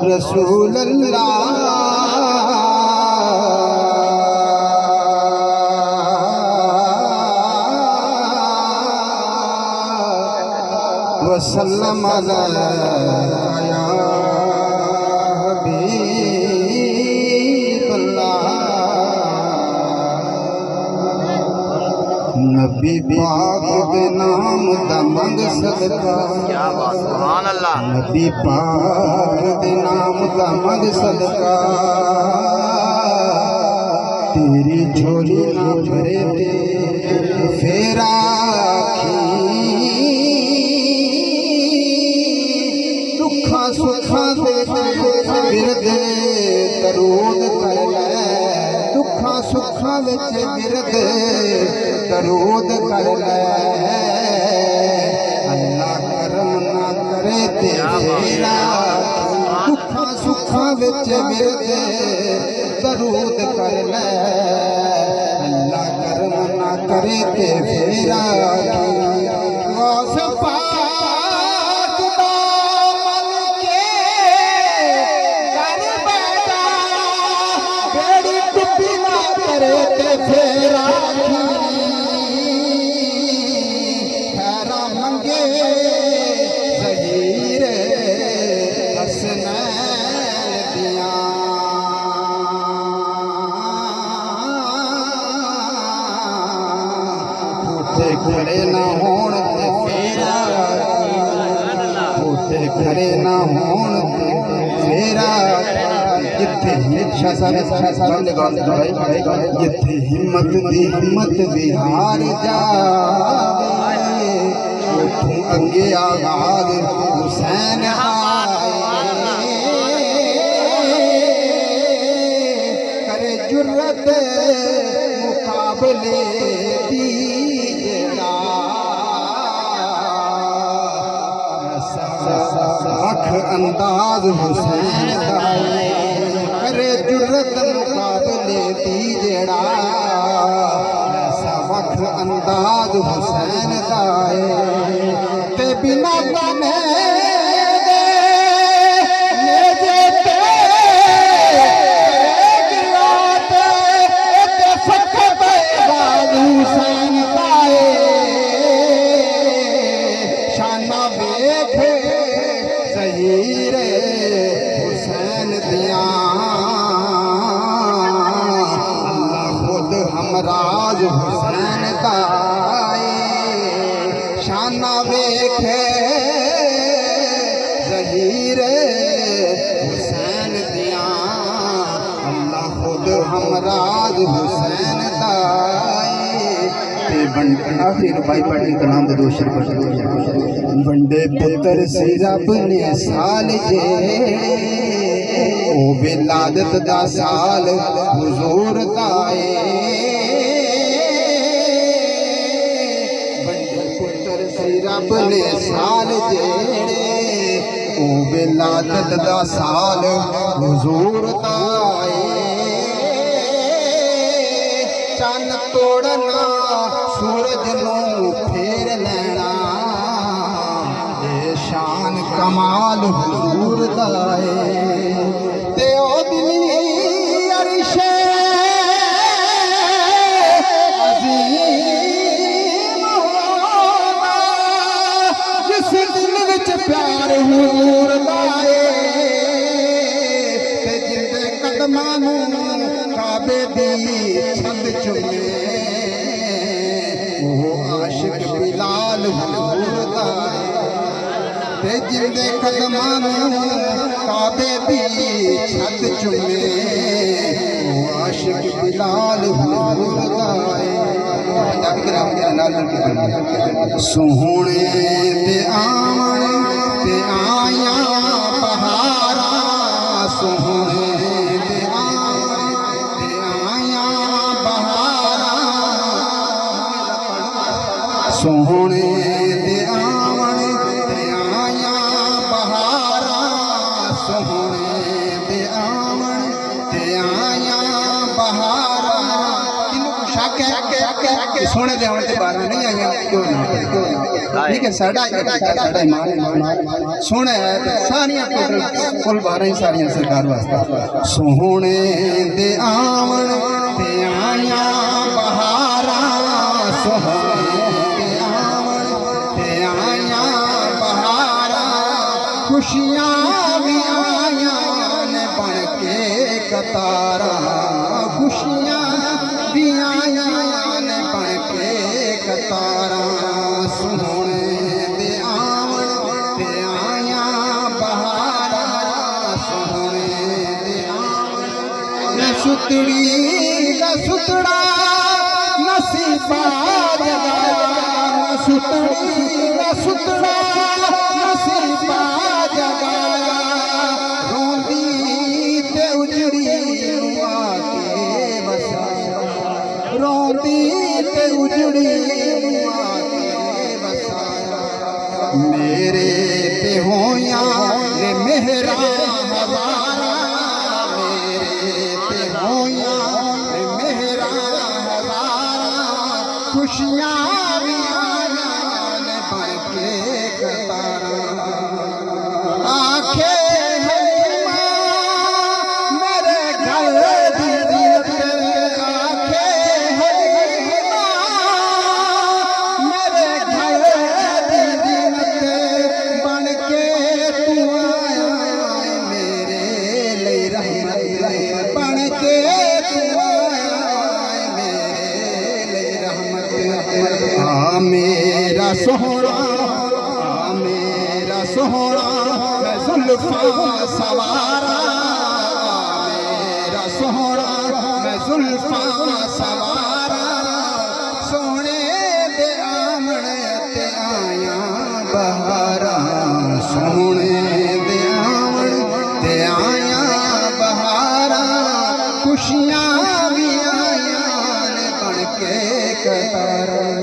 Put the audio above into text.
रसूल अल्लाह वसल्लम अला या हबीब अल्लाह। नबी पाक दे नाम दा मंग सदका, क्या बात, सुभान अल्लाह। नबी पाक दे नाम दा मंग सदका, तेरी झोली ना भरे ते फेरा दुखा सुखा दे बिरदे दरूद कर ले, दुखा सुखा विच बिरदे दरूद कर ले। अल्लाह करम ना करे तेरा, दुखा सुखा विच बिरदे दरूद कर ले। अल्लाह करम ना करे तेरा गौस पाक दा मल के कर बैठा, बेड़ी टुप्पी ना करे ते फेरा खैरा मंगे ज़हीर हसनैन दियां। झूठे खड़े ना होण ते फेरा, झूठे खड़े ना होण ते फेरा। जिथे जिथे हिम्मत दी हिम्मत विहार जाए, उठूं अगे आगाज हुसैन करे जुर्रत मुकाबले दी जेड़ा अख अंदाज हुसैन दाए, करे जुर्रत मुकाबले दी जेड़ा वख अंदाज हुसैन दाए। ते बिना गाने दे नेजे ते गिलाते ते फकत बाज हुसैन दाए। शाना वेखे ज़हीर हुसैन दियां, अल्लाह खुद हमराज हुसैन दाए। शाना वेखे ज़हीर हुसैन दियां, अल्लाह खुद हमराज हुसैन दाए। आखिरी रुपाई पढ़ने का नाम दो शेर वंडे पुत्र सी रब ने साल जे, ओ विलादत दा साल हुजूर दाए। वंडे पुत्र सी रब ने साल जेड़े, ओ विलादत दा साल हुजूर दाए। चन तोड़ना सूरज नू फेर लेना, ये शान कमाल हुजूर दाए। ते ओ दिली अरशे अज़ीम होना, जिस दिल विच प्यार हुजूर दाए। ते जिंदे कदमां नू काबे दी छंद चुमे, आशिक बिलाल हुजूर दाए। ते जिंदे कदमां नू काबे दी छत चुमे, आशिक बिलाल हुजूर दाए। सोहणे ते आवन ते आया बहारा, सोहणे ते आवन ते आया बहारा। सोहणे ते आवन ते आया बहारा, सोहणे ते आवन ते आया बहारा। किन्नू शक है सोहणे दे आवन ते बाहर नहीं आईयां क्यों ना ठीक है साडा ईमान सोहना है ते सारियां कुल 12 ही सारियां सरकार वास्ते सोहने दे आवन ते आया बहारा सोहने दे आवन ते आया बहारा खुशियां भी आया ने बन के कतारा खुशियां भी आया ने बन के कतारा सोहने दे आवन ते आया बहारा सोहने दे आवन न सुतड़ी न सुतड़ा नसीबा जगाया न सुतड़ी न सुतड़ा नसीबा जगाया रोंदी ते उजड़ी आके बसाया रोंदी ते उजड़ी आके बसाया मेरे पे होया ने मेहरा हवारा मेरे पे होया ने मेहरा हवारा खुशियां भी आया ने बन के कतारा आखे मेरे घर दी जीनत आखे मेरे घर दी जीनत बन के तू आया मेरे लिए रहमत बन के तू आया मेरे लिए रहमत आ मेरा सोहरा आ मेरा सोहरा मैं जुल्फा सवारा मेरा सोहरा मैं जुल्फा सवारा सोने दे आमण ते आया बहारा सोने दे आमण ते आया बहारा खुशियां भी आया ने बन के कतारा